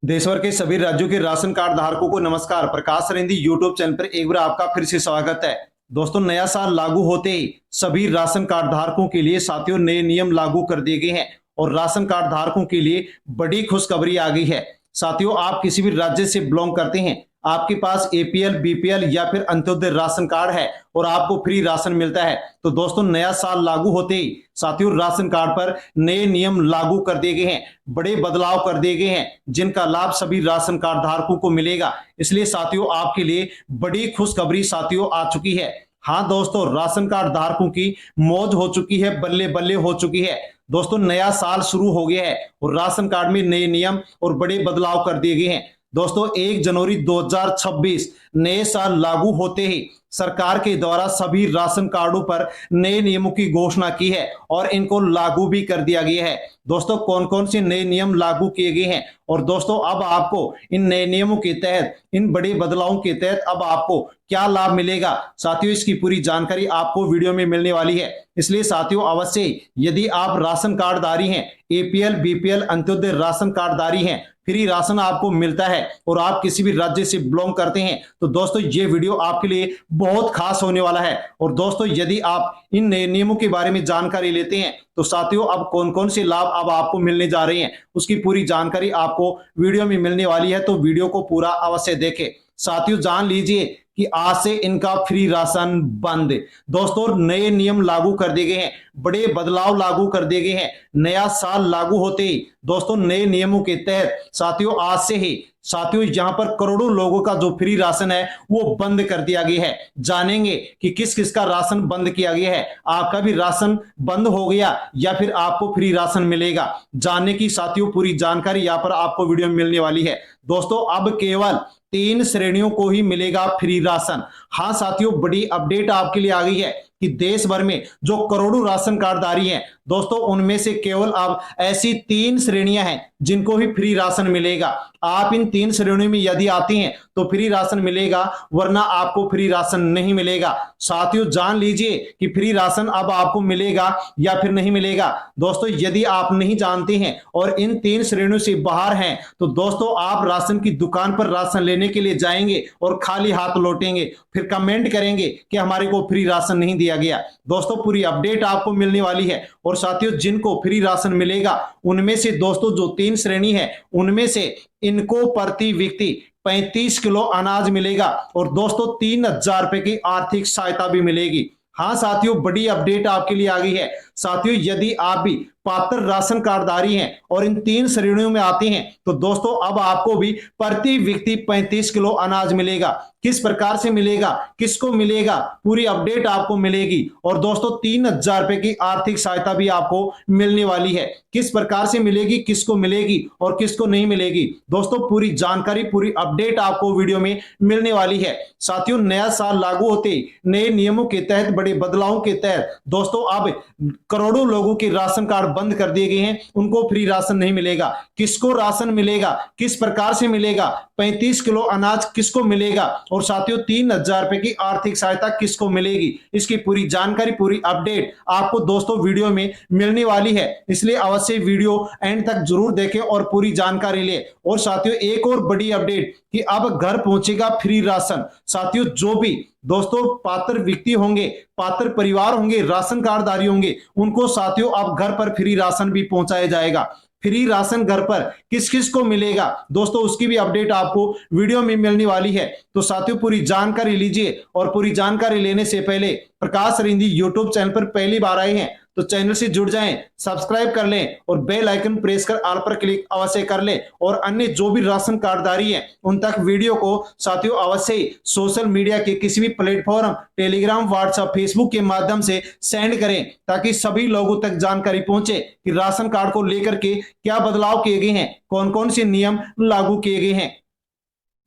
देश भर के सभी राज्यों के राशन कार्ड धारकों को नमस्कार। प्रकाश सरिंदी यूट्यूब चैनल पर एक बार आपका फिर से स्वागत है। दोस्तों, नया साल लागू होते ही सभी राशन कार्ड धारकों के लिए साथियों नए नियम लागू कर दिए गए हैं और राशन कार्ड धारकों के लिए बड़ी खुशखबरी आ गई है। साथियों, आप किसी भी राज्य से बिलोंग करते हैं, आपके पास एपीएल, बीपीएल या फिर अंत्योदय राशन कार्ड है और आपको फ्री राशन मिलता है, तो दोस्तों नया साल लागू होते ही साथियों राशन कार्ड पर नए नियम लागू कर दिए गए हैं, बड़े बदलाव कर दिए गए हैं जिनका लाभ सभी राशन कार्ड धारकों को मिलेगा। इसलिए साथियों आपके लिए बड़ी खुशखबरी साथियों आ चुकी है। हाँ दोस्तों, राशन कार्ड धारकों की मौज हो चुकी है, बल्ले बल्ले हो चुकी है। दोस्तों, नया साल शुरू हो गया है और राशन कार्ड में नए नियम और बड़े बदलाव कर दिए गए हैं। दोस्तों, 1 जनवरी 2026 नए साल लागू होते ही सरकार के द्वारा सभी राशन कार्डों पर नए नियमों की घोषणा की है और इनको लागू भी कर दिया गया है। दोस्तों, कौन कौन से नए नियम लागू किए गए हैं और दोस्तों अब आपको इन नए नियमों के तहत, इन बड़े बदलावों के तहत अब आपको क्या लाभ मिलेगा, साथियों इसकी पूरी जानकारी आपको वीडियो में मिलने वाली है। इसलिए साथियों अवश्य, यदि आप राशन कार्डधारी हैं, एपीएल, बीपीएल, अंत्योदय राशन कार्डधारी हैं, फ्री राशन आपको मिलता है और आप किसी भी राज्य से बिलोंग करते हैं, तो दोस्तों ये वीडियो आपके लिए बहुत खास होने वाला है। और दोस्तों, यदि आप इन नए नियमों के बारे में जानकारी लेते हैं तो साथियों अब कौन कौन से लाभ अब आपको मिलने जा रहे हैं उसकी पूरी जानकारी आपको वीडियो में मिलने वाली है, तो वीडियो को पूरा अवश्य देखें। साथियों, जान लीजिए कि आज से इनका फ्री राशन बंद। दोस्तों, नए नियम लागू कर दिए गए हैं, बड़े बदलाव लागू कर दिए गए हैं। नया साल लागू होते ही दोस्तों नए नियमों के तहत साथियों आज से ही साथियों यहां पर करोड़ों लोगों का जो फ्री राशन है वो बंद कर दिया गया है। जानेंगे कि किस किस का राशन बंद किया गया है, आपका भी राशन बंद हो गया या फिर आपको फ्री राशन मिलेगा, जानने की साथियों पूरी जानकारी यहां पर आपको वीडियो में मिलने वाली है। दोस्तों, अब केवल 3 श्रेणियों को ही मिलेगा फ्री राशन। हाँ साथियों, बड़ी अपडेट आपके लिए आ गई है कि देश भर में जो करोड़ों राशन कार्डधारी हैं दोस्तों, उनमें से केवल अब ऐसी 3 श्रेणियां हैं जिनको ही फ्री राशन मिलेगा। आप इन 3 श्रेणियों में यदि आती हैं तो फ्री राशन मिलेगा, वरना आपको फ्री राशन नहीं मिलेगा। साथियों, जान लीजिए कि फ्री राशन अब आपको मिलेगा या फिर नहीं मिलेगा। दोस्तों, यदि आप नहीं जानते हैं और इन 3 श्रेणियों से बाहर हैं तो दोस्तों आप राशन की दुकान पर राशन लेने के लिए जाएंगे और खाली हाथ लौटेंगे, फिर कमेंट करेंगे कि हमारे को फ्री राशन नहीं दिया गया। दोस्तों, पूरी अपडेट आपको मिलने वाली है और साथियों जिनको फ्री राशन मिलेगा उनमें से दोस्तों जो 3 श्रेणी है उनमें से इनको प्रति व्यक्ति 35 किलो अनाज मिलेगा और दोस्तों 3,000 रुपए की आर्थिक सहायता भी मिलेगी। हाँ साथियों, बड़ी अपडेट आपके लिए आ गई है। साथियों, यदि आप भी पात्र राशन कार्डधारी हैं और इन 3 श्रेणियों में आते हैं तो दोस्तों अब आपको भी प्रति व्यक्ति 35 किलो अनाज मिलेगा। किस प्रकार से मिलेगा, किसको मिलेगा, पूरी अपडेट आपको मिलेगी और दोस्तों 3,000 रुपए की आर्थिक सहायता भी आपको मिलने वाली है। किस प्रकार से मिलेगी, किसको मिलेगी और किसको नहीं मिलेगी, दोस्तों पूरी जानकारी, पूरी अपडेट आपको वीडियो में मिलने वाली है। साथियों, नया साल लागू होते नए नियमों के तहत, बड़े बदलावों के तहत दोस्तों अब करोड़ों लोगों के राशन कार्ड बंद कर दिए गए हैं, उनको फ्री राशन नहीं मिलेगा। किसको राशन मिलेगा, किस प्रकार से मिलेगा, 35 किलो अनाज किसको मिलेगा और साथियों 3,000 रुपए की आर्थिक सहायता किसको मिलेगी, इसकी पूरी जानकारी, पूरी अपडेट आपको दोस्तों वीडियो में मिलने वाली है। इसलिए अवश्य वीडियो एंड तक जरूर देखें और पूरी जानकारी ले। और साथियों एक और बड़ी अपडेट कि अब घर पहुंचेगा फ्री राशन। साथियों, जो भी दोस्तों पात्र व्यक्ति होंगे, पात्र परिवार होंगे, राशन कार्डधारी होंगे, उनको साथियों अब घर पर फ्री राशन भी पहुंचाया जाएगा। फ्री राशन घर पर किस किस को मिलेगा दोस्तों, उसकी भी अपडेट आपको वीडियो में मिलने वाली है। तो साथियों पूरी जानकारी लीजिए और पूरी जानकारी लेने से पहले प्रकाश सरिंदी यूट्यूब चैनल पर पहली बार आए हैं तो चैनल से जुड़ जाएं, सब्सक्राइब कर लें और बेल आइकन प्रेस कर ऑल पर क्लिक अवश्य कर लें और अन्य जो भी राशन कार्डधारी हैं उन तक वीडियो को साथियों अवश्य सोशल मीडिया के किसी भी प्लेटफॉर्म, टेलीग्राम, व्हाट्सएप, फेसबुक के माध्यम से सेंड करें ताकि सभी लोगों तक जानकारी पहुंचे कि राशन कार्ड को लेकर के क्या बदलाव किए गए हैं, कौन कौन से नियम लागू किए गए हैं।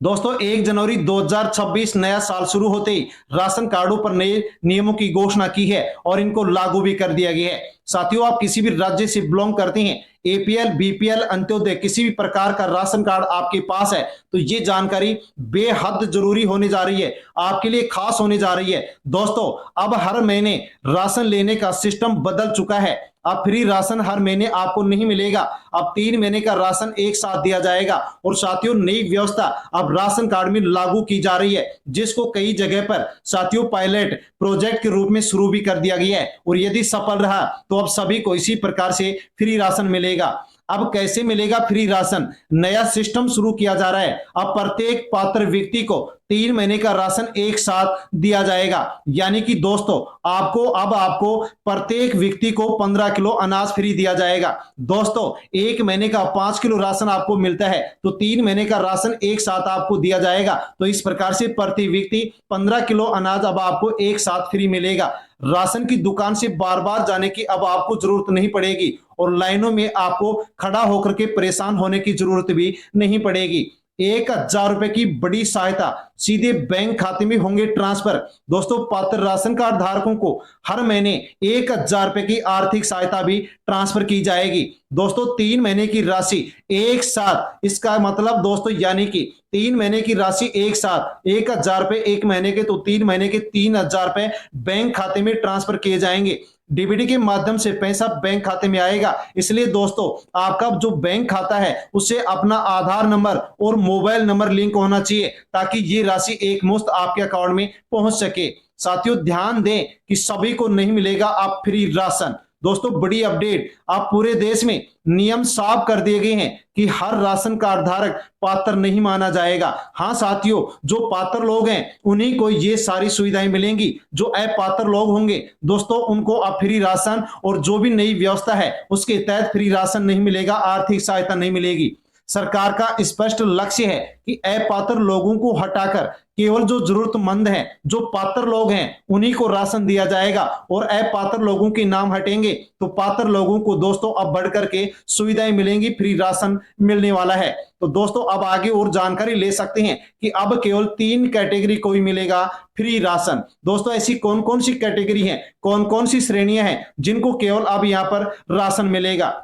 दोस्तों, 1 जनवरी 2026 नया साल शुरू होते ही राशन कार्डों पर नए नियमों की घोषणा की है और इनको लागू भी कर दिया गया है। साथियों, आप किसी भी राज्य से बिलोंग करते हैं, एपीएल, बीपीएल, अंत्योदय किसी भी प्रकार का राशन कार्ड आपके पास है तो ये जानकारी बेहद जरूरी होने जा रही है, आपके लिए खास होने जा रही है। दोस्तों अब हर महीने राशन लेने का सिस्टम बदल चुका है। अब फ्री राशन हर महीने आपको नहीं मिलेगा, अब 3 महीने का राशन एक साथ दिया जाएगा। और साथियों नई व्यवस्था अब राशन कार्ड में लागू की जा रही है, जिसको कई जगह पर साथियों पायलट प्रोजेक्ट के रूप में शुरू भी कर दिया गया है। और यदि सफल रहा तो अब सभी को इसी प्रकार से फ्री राशन मिलेगा। अब कैसे मिलेगा फ्री राशन? नया सिस्टम शुरू किया जा रहा है। अब प्रत्येक पात्र व्यक्ति को 3 महीने का राशन एक साथ दिया जाएगा। यानी कि दोस्तों आपको प्रत्येक व्यक्ति को 15 किलो अनाज फ्री दिया जाएगा। दोस्तों 1 महीने का 5 किलो राशन आपको मिलता है तो 3 महीने का राशन एक साथ आपको दिया जाएगा। तो इस प्रकार से प्रति व्यक्ति 15 किलो अनाज अब आपको एक साथ फ्री मिलेगा। राशन की दुकान से बार बार जाने की अब आपको जरूरत नहीं पड़ेगी और लाइनों में आपको खड़ा होकर के परेशान होने की जरूरत भी नहीं पड़ेगी। 1,000 रुपए की बड़ी सहायता सीधे बैंक खाते में होंगे ट्रांसफर। दोस्तों पात्र राशन कार्ड धारकों को हर महीने 1,000 रुपए की आर्थिक सहायता भी ट्रांसफर की जाएगी। दोस्तों 3 महीने की राशि एक साथ, इसका मतलब दोस्तों यानी कि 3 महीने की राशि एक साथ 1,000 रुपए 1 महीने के, तो 3 महीने के 3,000 रुपए बैंक खाते में ट्रांसफर किए जाएंगे। डीबीटी के माध्यम से पैसा बैंक खाते में आएगा। इसलिए दोस्तों आपका जो बैंक खाता है उससे अपना आधार नंबर और मोबाइल नंबर लिंक होना चाहिए ताकि ये राशि एक मुश्त आपके अकाउंट में पहुंच सके। साथियों ध्यान दें कि सभी को नहीं मिलेगा आप फ्री राशन। दोस्तों बड़ी अपडेट, आप पूरे देश में नियम साफ कर दिए गए हैं कि हर राशन कार्ड धारक पात्र नहीं माना जाएगा। हाँ साथियों जो पात्र लोग हैं उन्हीं को ये सारी सुविधाएं मिलेंगी। जो अपात्र लोग होंगे दोस्तों उनको अब फ्री राशन और जो भी नई व्यवस्था है उसके तहत फ्री राशन नहीं मिलेगा, आर्थिक सहायता नहीं मिलेगी। सरकार का स्पष्ट लक्ष्य है कि अपात्र लोगों को हटाकर केवल जो जरूरतमंद हैं, जो पात्र लोग हैं उन्हीं को राशन दिया जाएगा और अपात्र लोगों के नाम हटेंगे तो पात्र लोगों को दोस्तों अब बढ़कर के सुविधाएं मिलेंगी, फ्री राशन मिलने वाला है। तो दोस्तों अब आगे और जानकारी ले सकते हैं कि अब केवल 3 कैटेगरी को ही मिलेगा फ्री राशन। दोस्तों ऐसी कौन कौन सी कैटेगरी है, कौन कौन सी श्रेणियां हैं जिनको केवल अब यहाँ पर राशन मिलेगा?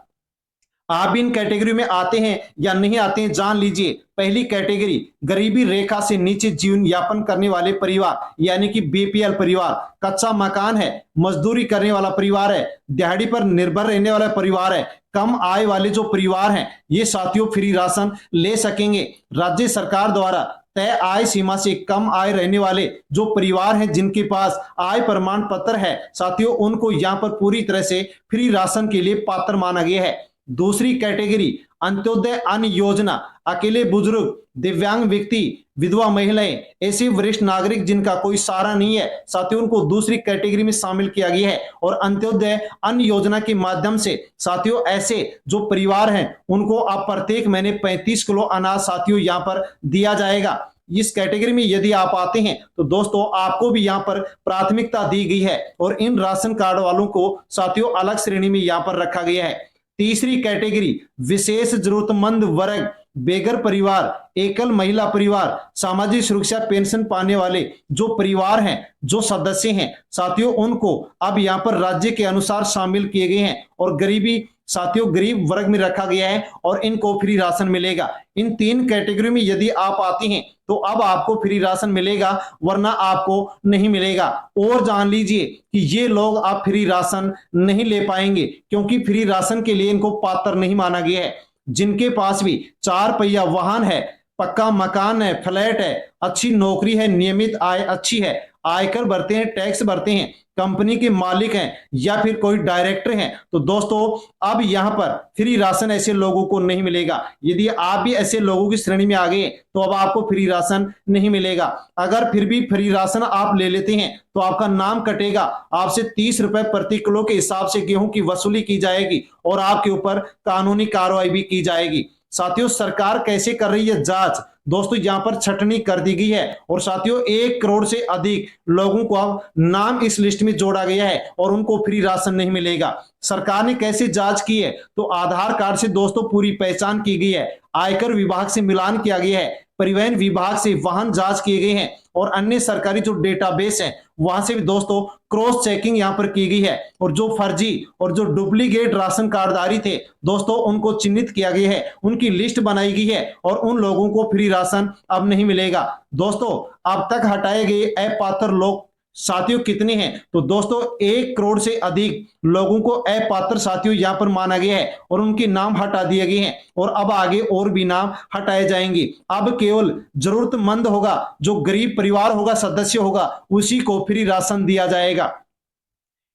आप इन कैटेगरी में आते हैं या नहीं आते हैं जान लीजिए। पहली कैटेगरी गरीबी रेखा से नीचे जीवन यापन करने वाले परिवार यानी कि बीपीएल परिवार, कच्चा मकान है, मजदूरी करने वाला परिवार है, दिहाड़ी पर निर्भर रहने वाला परिवार है, कम आय वाले जो परिवार हैं ये साथियों फ्री राशन ले सकेंगे। राज्य सरकार द्वारा तय आय सीमा से कम आय रहने वाले जो परिवार हैं जिनके पास आय प्रमाण पत्र है साथियों उनको यहाँ पर पूरी तरह से फ्री राशन के लिए पात्र माना गया है। दूसरी कैटेगरी अंत्योदय अन्न योजना, अकेले बुजुर्ग, दिव्यांग व्यक्ति, विधवा महिलाएं, ऐसे वरिष्ठ नागरिक जिनका कोई सहारा नहीं है साथियों उनको दूसरी कैटेगरी में शामिल किया गया है। और अंत्योदय अन्न योजना के माध्यम से साथियों ऐसे जो परिवार हैं उनको अब प्रत्येक महीने 35 किलो अनाज साथियों यहाँ पर दिया जाएगा। इस कैटेगरी में यदि आप आते हैं तो दोस्तों आपको भी यहाँ पर प्राथमिकता दी गई है और इन राशन कार्ड वालों को साथियों अलग श्रेणी में यहाँ पर रखा गया है। तीसरी कैटेगरी विशेष जरूरतमंद वर्ग, बेघर परिवार, एकल महिला परिवार, सामाजिक सुरक्षा पेंशन पाने वाले जो परिवार हैं, जो सदस्य हैं साथियों उनको अब यहाँ पर राज्य के अनुसार शामिल किए गए हैं और गरीबी साथियों गरीब वर्ग में रखा गया है और इनको फ्री राशन मिलेगा। इन 3 कैटेगरी में यदि आप आते हैं तो अब आपको फ्री राशन मिलेगा वरना आपको नहीं मिलेगा। और जान लीजिए कि ये लोग अब फ्री राशन नहीं ले पाएंगे क्योंकि फ्री राशन के लिए इनको पात्र नहीं माना गया है। जिनके पास भी 4 पहिया वाहन है, पक्का मकान है, फ्लैट है, अच्छी नौकरी है, नियमित आय अच्छी है, आयकर भरते हैं, टैक्स भरते हैं, कंपनी के मालिक हैं या फिर कोई डायरेक्टर हैं तो दोस्तों अब यहां पर फ्री राशन ऐसे लोगों को नहीं मिलेगा। यदि आप भी ऐसे लोगों की श्रेणी में आ गए तो अब आपको फ्री राशन नहीं मिलेगा। अगर फिर भी फ्री राशन आप ले लेते हैं तो आपका नाम कटेगा, आपसे 30 रुपए प्रति किलो के हिसाब से गेहूं की वसूली की जाएगी और आपके ऊपर कानूनी कार्रवाई भी की जाएगी। साथियों सरकार कैसे कर रही है जांच? दोस्तों यहां पर छटनी कर दी गई है और साथियों 1 करोड़ से अधिक लोगों को अब नाम इस लिस्ट में जोड़ा गया है और उनको फ्री राशन नहीं मिलेगा। सरकार ने कैसे जांच की है तो आधार कार्ड से दोस्तों पूरी पहचान की गई है, आयकर विभाग से मिलान किया गया है, परिवहन विभाग से वाहन जांच किए गए हैं और अन्य सरकारी जो डेटाबेस है वहां से भी दोस्तों क्रॉस चेकिंग यहां पर की गई है और जो फर्जी और जो डुप्लीकेट राशन कार्डधारी थे दोस्तों उनको चिन्हित किया गया है, उनकी लिस्ट बनाई गई है और उन लोगों को फ्री राशन अब नहीं मिलेगा। दोस्तों अब तक हटाए गए अपात्र लोग साथियों कितने हैं? तो दोस्तों 1 करोड़ से अधिक लोगों को अपात्र साथियों यहां पर माना गया है और उनके नाम हटा दिए गए हैं और अब आगे और भी नाम हटाए जाएंगे। अब केवल जरूरतमंद होगा, जो गरीब परिवार होगा, सदस्य होगा, उसी को फ्री राशन दिया जाएगा।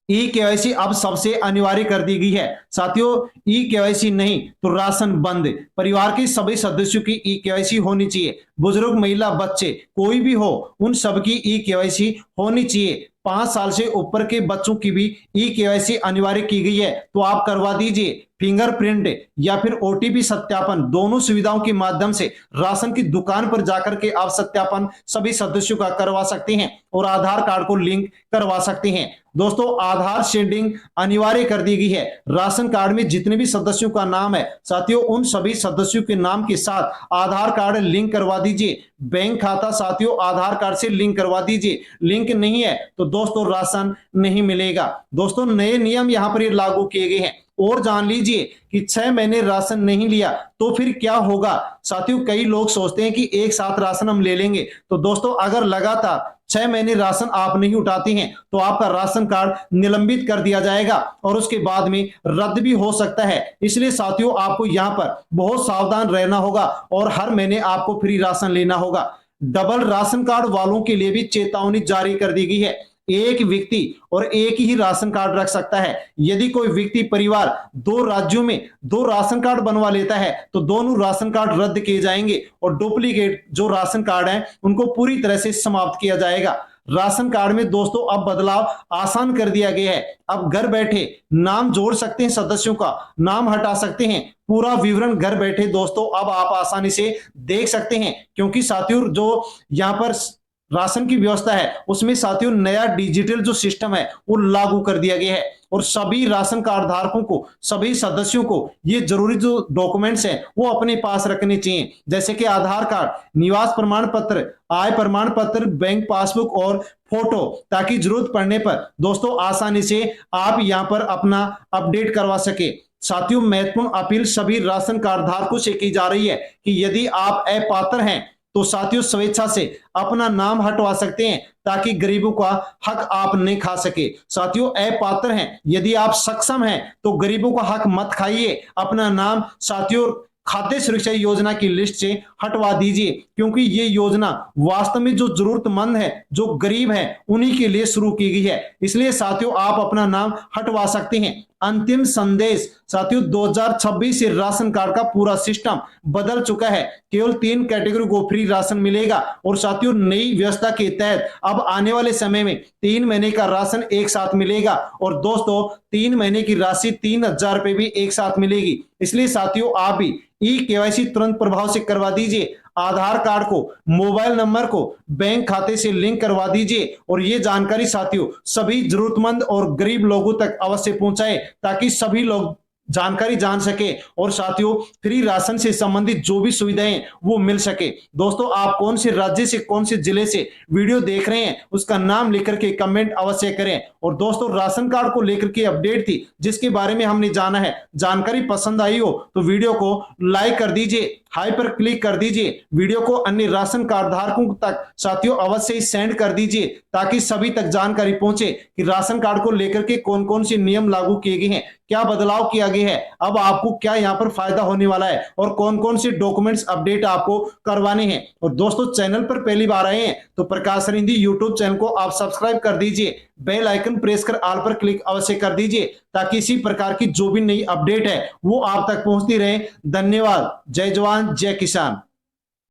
ई केवाईसी अब सबसे अनिवार्य कर दी गई है साथियों। ई केवाईसी नहीं तो राशन बंद। परिवार के सभी सदस्यों की ई केवाईसी होनी चाहिए। बुजुर्ग, महिला, बच्चे कोई भी हो उन सबकी ई केवाईसी होनी चाहिए। 5 साल से ऊपर के बच्चों की भी ई केवाईसी अनिवार्य की गई है तो आप करवा दीजिए। फिंगरप्रिंट या फिर ओटीपी सत्यापन दोनों सुविधाओं के माध्यम से राशन की दुकान पर जाकर के आप सत्यापन सभी सदस्यों का करवा सकते हैं और आधार कार्ड को लिंक करवा सकते हैं। दोस्तों आधार शेडिंग अनिवार्य कर दी गई है। राशन कार्ड में जितने भी सदस्यों का नाम है साथियों उन सभी सदस्यों के नाम के साथ आधार कार्ड लिंक करवा दीजिए। बैंक खाता साथियों आधार कार्ड से लिंक करवा दीजिए। लिंक नहीं है तो दोस्तों राशन नहीं मिलेगा। दोस्तों नए नियम यहां पर लागू किए गए हैं और जान लीजिए कि 6 महीने राशन नहीं लिया तो फिर क्या होगा। साथियों कई लोग सोचते हैं कि एक साथ राशन हम ले लेंगे, तो दोस्तों अगर लगातार 6 महीने राशन आप नहीं उठाते हैं तो आपका राशन कार्ड निलंबित कर दिया जाएगा और उसके बाद में रद्द भी हो सकता है। इसलिए साथियों आपको यहाँ पर बहुत सावधान रहना होगा और हर महीने आपको फ्री राशन लेना होगा। डबल राशन कार्ड वालों के लिए भी चेतावनी जारी कर दी गई है। एक व्यक्ति और एक ही राशन कार्ड रख सकता है। यदि कोई व्यक्ति परिवार 2 राज्यों में 2 राशन कार्ड बनवा लेता है तो दोनों राशन कार्ड रद्द किए जाएंगे और डुप्लीकेट जो राशन कार्ड हैं उनको पूरी तरह से समाप्त किया जाएगा। राशन कार्ड में दोस्तों अब बदलाव आसान कर दिया गया है। अब घर बैठे नाम जोड़ सकते हैं, सदस्यों का नाम हटा सकते हैं। पूरा विवरण घर बैठे दोस्तों अब आप आसानी से देख सकते हैं, क्योंकि साथियों जो यहाँ पर राशन की व्यवस्था है उसमें साथियों नया डिजिटल जो सिस्टम है वो लागू कर दिया गया है और सभी राशन कार्ड धारकों को, सभी सदस्यों को ये जरूरी जो डॉक्यूमेंट्स हैं वो अपने पास रखने चाहिए, जैसे कि आधार कार्ड, निवास प्रमाण पत्र, आय प्रमाण पत्र, बैंक पासबुक और फोटो, ताकि जरूरत पड़ने पर दोस्तों आसानी से आप यहां पर अपना अपडेट करवा सके। साथियों महत्वपूर्ण अपील सभी राशन कार्ड धारकों से की जा रही है कि यदि आप अपात्र हैं तो साथियों स्वेच्छा से अपना नाम हटवा सकते हैं ताकि गरीबों का हक आप नहीं खा सके। साथियों अपात्र हैं, यदि आप सक्षम हैं तो गरीबों का हक मत खाइए। अपना नाम साथियों खाद्य सुरक्षा योजना की लिस्ट से हटवा दीजिए, क्योंकि ये योजना वास्तव में जो जरूरतमंद है, जो गरीब है, उन्हीं के लिए शुरू की गई है। इसलिए साथियों आप अपना नाम हटवा सकते हैं। अंतिम संदेश साथियों 2026 से राशन कार्ड का पूरा सिस्टम बदल चुका है। केवल 3 कैटेगरी को फ्री राशन मिलेगा और साथियों नई व्यवस्था के तहत अब आने वाले समय में 3 महीने का राशन एक साथ मिलेगा और दोस्तों 3 महीने की राशि 3000 रुपए भी एक साथ मिलेगी। इसलिए साथियों आप भी ई केवाईसी तुरंत प्रभाव से करवा दीजिए। आधार कार्ड को, मोबाइल नंबर को बैंक खाते से लिंक करवा दीजिए और ये जानकारी साथियों सभी जरूरतमंद और गरीब लोगों तक अवश्य पहुंचाए ताकि सभी लोग जानकारी जान सके और साथियों फ्री राशन से संबंधित जो भी सुविधाएं वो मिल सके। दोस्तों आप कौन से राज्य से, कौन से जिले से वीडियो देख रहे हैं उसका नाम लिख करके कमेंट अवश्य करें। और दोस्तों राशन कार्ड को लेकर के अपडेट थी जिसके बारे में हमने जाना है। जानकारी पसंद आई हो तो वीडियो को लाइक कर दीजिए, हाई पर क्लिक कर दीजिए, वीडियो को अन्य राशन कार्ड धारकों तक साथियों अवश्य ही सेंड कर दीजिए ताकि सभी तक जानकारी पहुंचे कि राशन कार्ड को लेकर के कौन कौन से नियम लागू किए गए हैं, क्या बदलाव किया गया है, अब आपको क्या यहाँ पर फायदा होने वाला है और कौन कौन से डॉक्यूमेंट्स अपडेट आपको करवाने हैं। और दोस्तों चैनल पर पहली बार आए हैं तो प्रकाश रिंदी यूट्यूब चैनल को आप सब्सक्राइब कर दीजिए, बेल आइकन प्रेस कर ऑल पर क्लिक अवश्य कर दीजिए ताकि इसी प्रकार की जो भी नई अपडेट है वो आप तक पहुंचती रहे। धन्यवाद। जय जवान जय किसान।